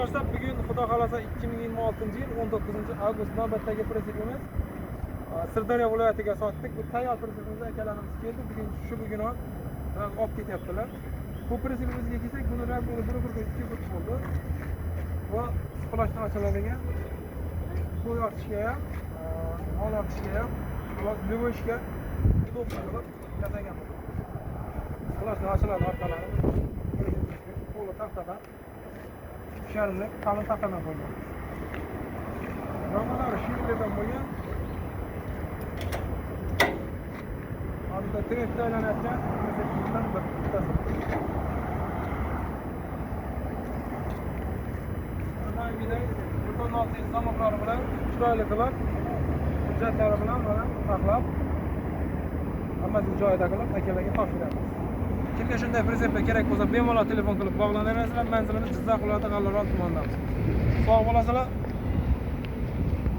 oshsa bugun xudo xolasa 2026-yil 19-avgust navbatdagi pressimiz Sirdaryo viloyatiga sotdik. Bu tayyor pressimizni akalarimiz keldi. Bugun olib ketyaptilar. Bu pressimizga kelsak, buni ham bir 2 kun bo'ldi. Va splashdan ochiladigan qo'y ortishga ham, mol ortishga ham, levishga udobno qilib yasagan bo'ldi. Splashdan ochiladi orqalari. Qo'li taxtadan sharimlik qalin taxtadan qo'ygan. Romanlar shirlardan bo'lgan. Hozirda trendda aylanayotgan pressimizdan bittasi. Butun olti zamoqlari bilan chiroyli qilib, hujjatlari bilan mana taxlab, hammasi joyida qilib akalarga topshiramiz. Kimga shunday presslar kerak bo'lsa, bemalol telefon qilib bog'lanaverasizlar. Manzilimiz Jizzax viloyati G'allaorol tumanidamiz. Sog' bo'lasizlar.